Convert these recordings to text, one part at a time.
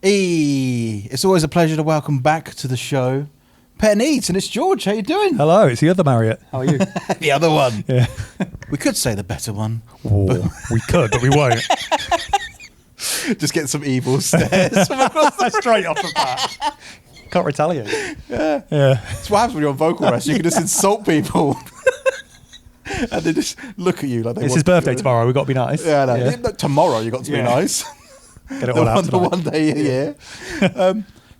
It's always a pleasure to welcome back to the show Pet Needs, and it's George. How you doing? Hello, it's the other Marriott. How are you? The other one. Yeah. We could say the better one. Oh, we could, but we won't. Just get some evil stares from across the Straight off the bat. Can't retaliate. Yeah. Yeah. That's what happens when you're on vocal rest. You can just insult people. And they just look at you like they It's want his birthday to. tomorrow. We've got to be nice. Yeah, no. Tomorrow you got to be Yeah. nice. Get it all out The tonight. one day a year.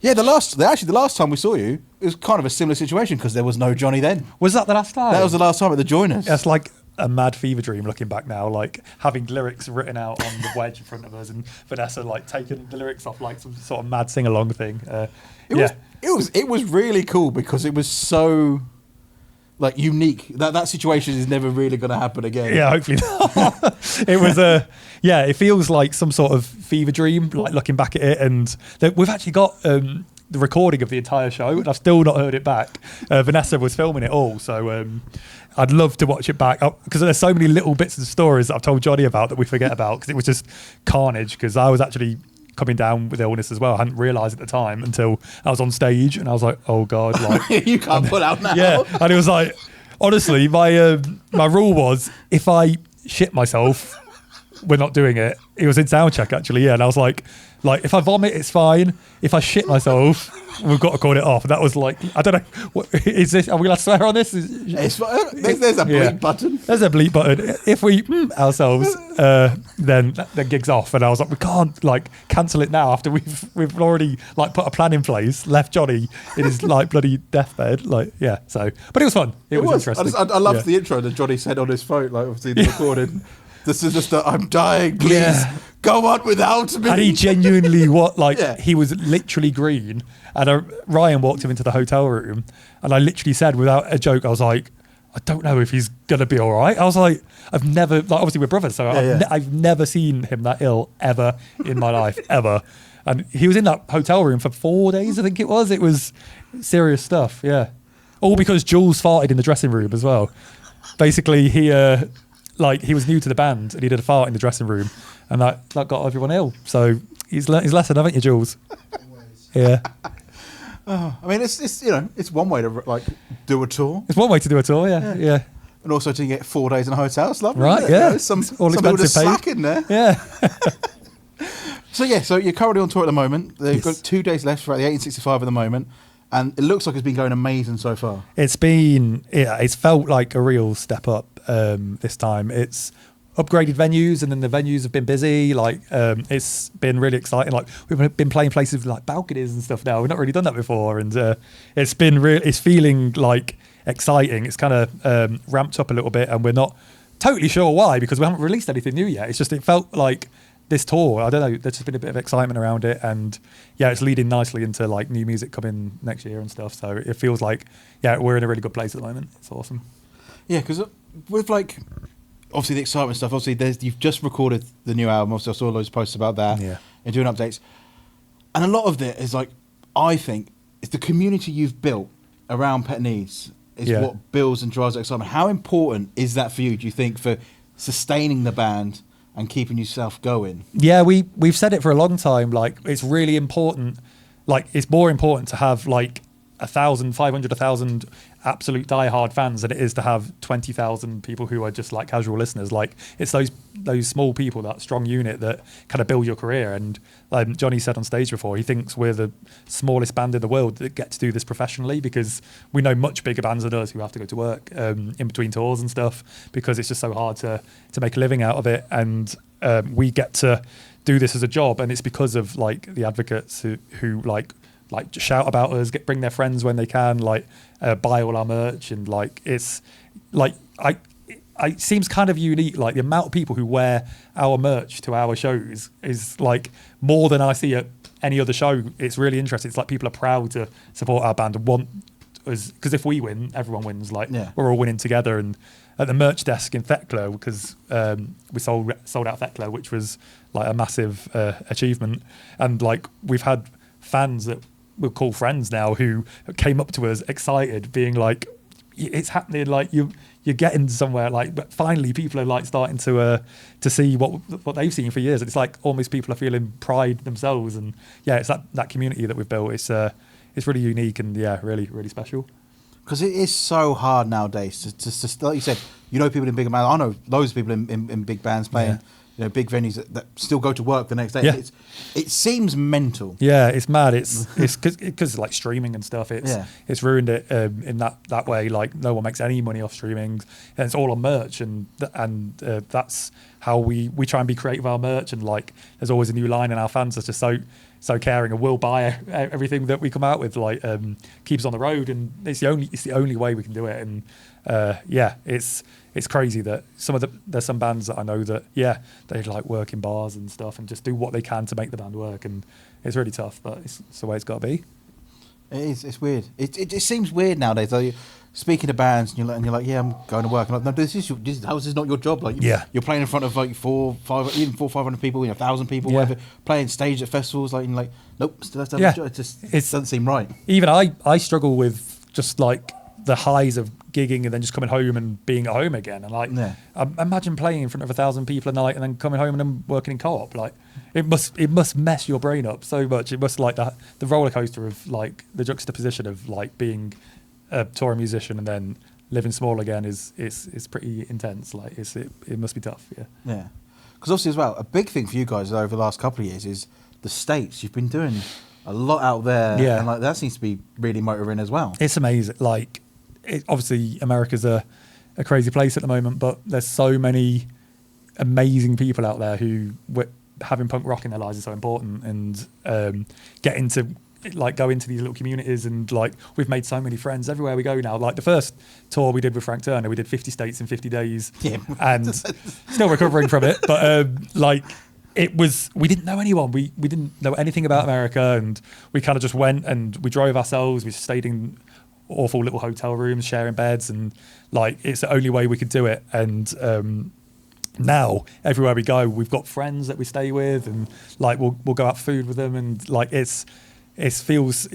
The last time we saw you, it was kind of a similar situation because there was no Johnny then. Was that the last time? That was the last time at the Joiners. That's like a mad fever dream looking back now, like having lyrics written out on the wedge in front of us and Vanessa like taking the lyrics off like some sort of mad sing-along thing. It was really cool because it was so like unique. That situation is never really going to happen again. Yeah, hopefully not. It was it feels like some sort of fever dream, like looking back at it. And we've actually got the recording of the entire show, and I've still not heard it back. Vanessa was filming it all, so I'd love to watch it back because there's so many little bits and stories that I've told Johnny about that we forget about because it was just carnage. Because I was actually coming down with illness as well. I hadn't realised at the time until I was on stage, and I was like, "Oh God!" Like You can't pull out now. yeah, and it was like, honestly, my rule was if I shit myself, we're not doing it. It was in sound check actually, yeah, and I was like if I vomit, it's fine. If I shit myself, we've got to call it off. And that was like, I don't know, what is this? Are we allowed to swear on this? There's a bleep button. There's a bleep button. If we ourselves, then the gig's off. And I was like, we can't like cancel it now after we've already like put a plan in place, left Johnny in his like bloody deathbed. Like, yeah. So, but it was fun. It was interesting. I loved the intro that Johnny said on his phone, like obviously the recording. This is just I'm dying, please go on without me. And he genuinely he was literally green. And Ryan walked him into the hotel room, and I literally said, without a joke, I was like, I don't know if he's gonna be all right. I was like, I've never, like, obviously we're brothers, so I've never seen him that ill ever in my life, ever. And he was in that hotel room for 4 days, I think it was. It was serious stuff, yeah. All because Jules farted in the dressing room as well. Basically, he was new to the band and he did a fart in the dressing room, and that got everyone ill. So he's learnt his lesson, haven't you, Jules? Yeah. I mean, it's one way to like do a tour. It's one way to do a tour, yeah. And also to get 4 days in a hotel. It's lovely, Right, isn't it? yeah. You know, some All people expensive just paid. slack in there. Yeah. So you're currently on tour at the moment. They've Yes. got 2 days left for the 1865 at the moment, and it looks like it's been going amazing so far. It's felt like a real step up this time. It's upgraded venues, and then the venues have been busy. Like it's been really exciting. Like we've been playing places with like balconies and stuff now. We've not really done that before, and it's been it's feeling like exciting. It's kind of ramped up a little bit, and we're not totally sure why because we haven't released anything new yet. It's just it felt like this tour, I don't know, there's just been a bit of excitement around it, and it's leading nicely into like new music coming next year and stuff. So it feels like we're in a really good place at the moment. It's awesome. Yeah, because with like obviously the excitement stuff, obviously you've just recorded the new album. Obviously I saw those posts about that. Yeah. And doing updates, and a lot of it is like, I think it's the community you've built around Pet Needs is what builds and drives that excitement. How important is that for you, do you think, for sustaining the band and keeping yourself going? Yeah, we've said it for a long time. Like, it's really important. Like, it's more important to have like 1,000, 500, 1,000 absolute diehard fans than it is to have 20,000 people who are just like casual listeners. Like, it's those small people, that strong unit that kind of build your career. And Johnny said on stage before, he thinks we're the smallest band in the world that get to do this professionally, because we know much bigger bands than us who have to go to work in between tours and stuff, because it's just so hard to make a living out of it. And we get to do this as a job, and it's because of like the advocates who like shout about us, bring their friends when they can, buy all our merch, and like it's like it seems kind of unique. Like the amount of people who wear our merch to our shows is like more than I see at any other show. It's really interesting. It's like people are proud to support our band and want us, because if we win, everyone wins. Like we're all winning together. And at the merch desk in Thekla, because we sold out Thekla, which was like a massive achievement, and like we've had fans that we'll call friends now who came up to us excited, being like, it's happening. Like you're getting somewhere. Like, but finally, people are like starting to see what they've seen for years. It's like almost people are feeling pride themselves, and yeah, it's that community that we've built. It's really unique and yeah, really really special. Because it is so hard nowadays to like you said, people in big bands. I know loads of people in big bands playing, big venues that still go to work the next day. Yeah. It seems mental. Yeah, it's mad. It's because like streaming and stuff. It's ruined it in that way. Like no one makes any money off streaming, and it's all on merch, and that's how we try and be creative with our merch. And like there's always a new line, and our fans are just so caring and will buy everything that we come out with. Like keeps us on the road, and it's the only way we can do it. And it's crazy that there's some bands that I know that they like work in bars and stuff and just do what they can to make the band work, and it's really tough, but it's the way it's got to be. It is. It's weird. It seems weird nowadays. Though you're speaking to bands and you're like, yeah, I'm going to work. And I'm like, no, this is not your job. Like, you're playing in front of like 500 people, 1,000 people, whatever. Playing stage at festivals, like, and like, nope, still has to have a job. It doesn't seem right. Even I struggle with just like the highs of gigging and then just coming home and being at home again. And like, imagine playing in front of 1,000 people a night and then coming home and then working in co-op. Like, it must mess your brain up so much. It must like the roller coaster of like the juxtaposition of like being a touring musician and then living small again is pretty intense. Like it must be tough. Yeah. Because obviously as well, a big thing for you guys over the last couple of years is the States. You've been doing a lot out there, and like that seems to be really motoring as well. It's amazing. Like, obviously America's a crazy place at the moment, but there's so many amazing people out there who having punk rock in their lives is so important, and getting to like go into these little communities, and like we've made so many friends everywhere we go now. Like the first tour we did with Frank Turner, we did 50 states in 50 days, and still recovering from it, but like we didn't know anyone, we didn't know anything about America, and we kind of just went and we drove ourselves, we stayed in awful little hotel rooms sharing beds, and like it's the only way we could do it. And now everywhere we go we've got friends that we stay with, and like we'll go out for food with them, and like it's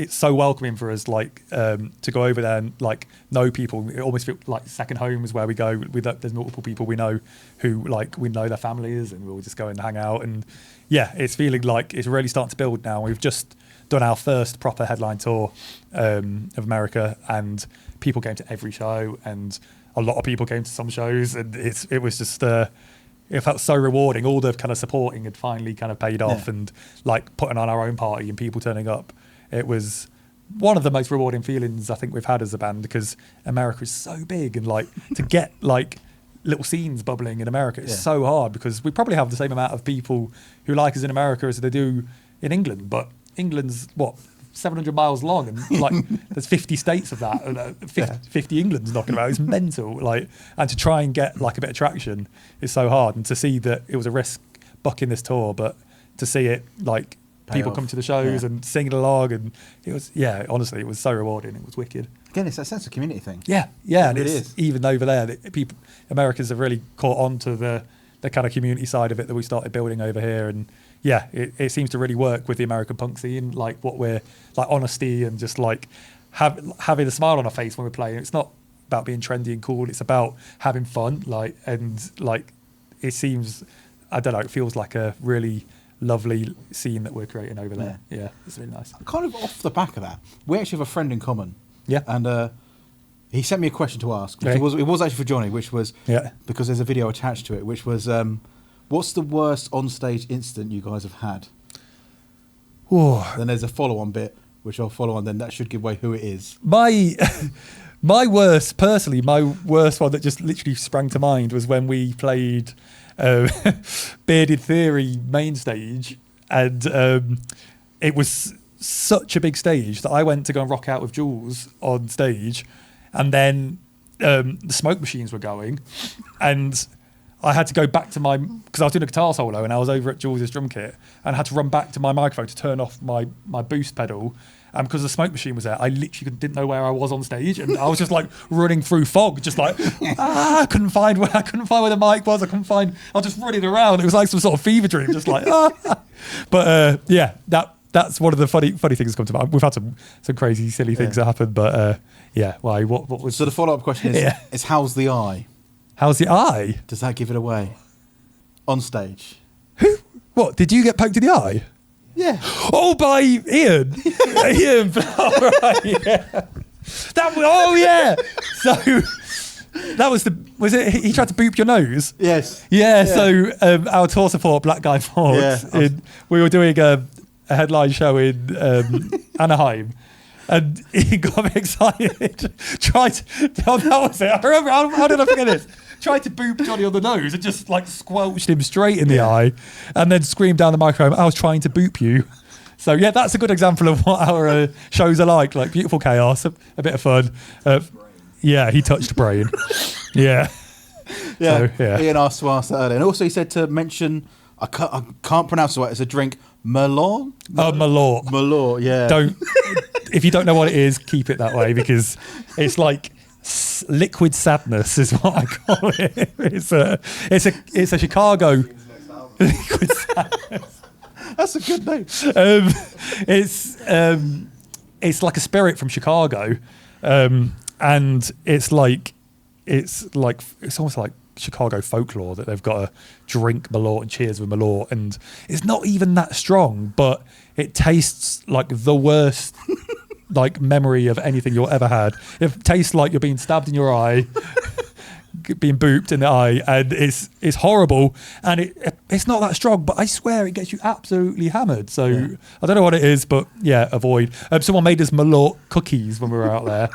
so welcoming for us, like to go over there and like know people. It almost feels like second home is where we go. There's multiple people we know who like we know their families, and we'll just go and hang out. And it's feeling like it's really starting to build now. We've just done our first proper headline tour of America, and people came to every show, and a lot of people came to some shows, and it was just it felt so rewarding. All the kind of supporting had finally kind of paid off, and like putting on our own party and people turning up. It was one of the most rewarding feelings I think we've had as a band, because America is so big, and like to get like little scenes bubbling in America is so hard, because we probably have the same amount of people who like us in America as they do in England, but England's 700 miles long, and like there's 50 states of that, and 50 England's knocking about. It's mental. Like, and to try and get like a bit of traction is so hard, and to see that it was a risk booking this tour, but to see it like people come to the shows and singing along, and it was honestly it was so rewarding. It was wicked. Again, it's that sense of community thing. And it is even over there. Americans have really caught on to the kind of community side of it that we started building over here, and it seems to really work with the American punk scene, like what we're like, honesty, and just like having a smile on our face when we're playing. It's not about being trendy and cool, it's about having fun, like, and like it seems, I don't know, it feels like a really lovely scene that we're creating over there. It's really nice. Kind of off the back of that, we actually have a friend in common, and he sent me a question to ask, which it was actually for Johnny, which was because there's a video attached to it, which was what's the worst onstage incident you guys have had? Then there's a follow-on bit, which I'll follow on. Then that should give away who it is. My worst one that just literally sprang to mind was when we played Bearded Theory main stage, and it was such a big stage that I went to go and rock out with Jules on stage, and then the smoke machines were going, and I had to go back to because I was doing a guitar solo, and I was over at Jules' drum kit, and I had to run back to my microphone to turn off my boost pedal. And because the smoke machine was there, I literally didn't know where I was on stage, and I was just like running through fog, just like I couldn't find where the mic was. I was just running around. It was like some sort of fever dream, just like But that's one of the funny things come to mind. We've had some crazy, silly things that happen, but yeah. Why? What was? So the follow-up question is how's the eye? How's the eye? Does that give it away? On stage. Who? What? Did you get poked in the eye? Yeah. Oh, by Ian. Ian. All right. Yeah. Yeah. So that was he tried to boop your nose? Yes. Yeah. So our tour support, Black Guy Ford, we were doing a headline show in Anaheim. And he got excited. That was it. I remember, how did I forget this? Tried to boop Johnny on the nose and just like squelched him straight in the eye and then screamed down the microphone, I was trying to boop you. So yeah, that's a good example of what our shows are like beautiful chaos, a bit of fun. Yeah, he touched brain. Yeah. Yeah. So, yeah. Ian asked that earlier. And also he said to mention, I can't pronounce it right, it's a drink, Merlot? Malort. Malort, yeah. If you don't know what it is, keep it that way because it's like liquid sadness is what I call it. It's a Chicago liquid sadness. That's a good name. It's like a spirit from Chicago, and it's almost like Chicago folklore that they've got to drink Malort and cheers with Malort, and it's not even that strong, but it tastes like the worst like memory of anything you've ever had. It tastes like you're being stabbed in your eye, being booped in the eye, and it's horrible, and it's not that strong, but I swear it gets you absolutely hammered. So I don't know what it is, but yeah, avoid. Someone made us Malort cookies when we were out there,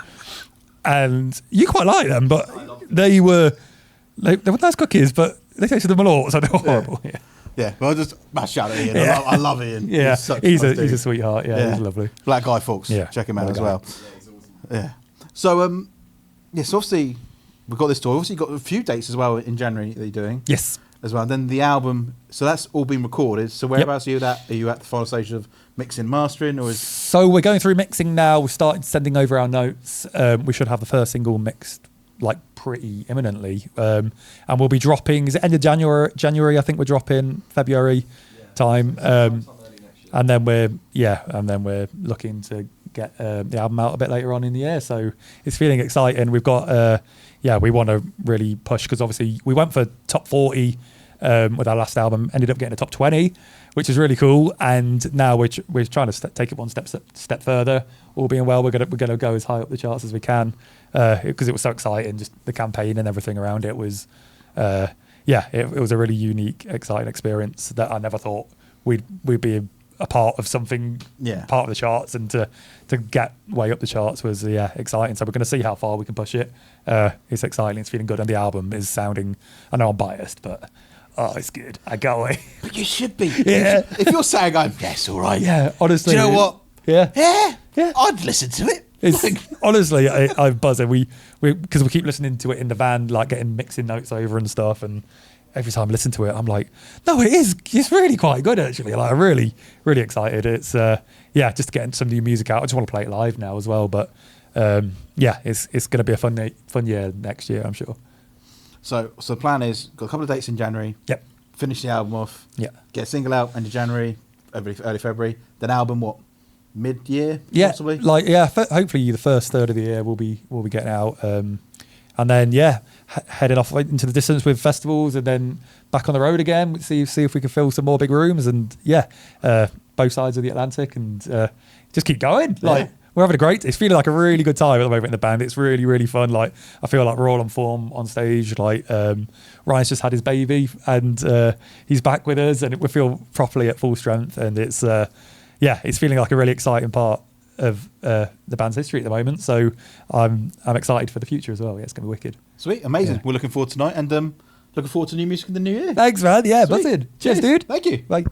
and you quite like them, but they were nice cookies, but they tasted the Malort, so they were horrible. Yeah, well, just shout at Ian. I love Ian. Yeah, he's a sweetheart. Yeah, he's lovely. Black Guy Fawkes. Yeah, check him out as well. Yeah, he's awesome. Yeah. So, so obviously we've got this tour. Obviously, you've got a few dates as well in January that you're doing. Yes. As well. And then the album. So that's all been recorded. So whereabouts are you at? Are you at the final stage of mixing, mastering, or is? So we're going through mixing now. We've started sending over our notes. We should have the first single mixed like pretty imminently, and we'll be dropping. Is it end of January? I think we're dropping February time, and then we're looking to get the album out a bit later on in the year. So it's feeling exciting. We've got we want to really push because obviously we went for top 40 with our last album, ended up getting a top 20, which is really cool. And now we're trying to take it one step further. All being well, we're gonna go as high up the charts as we can. Because it was so exciting, just the campaign and everything around it was, it was a really unique, exciting experience that I never thought we'd be a part of something, part of the charts, and to get way up the charts was exciting. So we're going to see how far we can push it. It's exciting, it's feeling good, and the album is sounding. I know I'm biased, but it's good. I can't wait. But you should be. Yeah. If you're saying, yes, all right. Yeah, honestly. Do you know what? Yeah. I'd listen to it. It's honestly, I'm buzzing. We because we keep listening to it in the van, like getting mixing notes over and stuff. And every time I listen to it, I'm like, no, it is. It's really quite good actually. Like, I'm really, really excited. It's just getting some new music out. I just want to play it live now as well. But it's going to be a fun year next year, I'm sure. So the plan is got a couple of dates in January. Yep. Finish the album off. Yeah. Get a single out end of January, early February. Then album what? Mid-year, possibly. Hopefully the first third of the year we'll be getting out, and then heading off into the distance with festivals, and then back on the road again. See if we can fill some more big rooms, and both sides of the Atlantic, and just keep going. We're having it's feeling like a really good time at the moment in the band. It's really, really fun. Like, I feel like we're all on form on stage. Like, Ryan's just had his baby, and he's back with us, and we feel properly at full strength, and it's it's feeling like a really exciting part of the band's history at the moment. So I'm excited for the future as well. Yeah, it's going to be wicked. Sweet, amazing. Yeah. We're looking forward tonight, and looking forward to new music in the new year. Thanks, man. Yeah, buzzing. Cheers, dude. Thank you. Bye.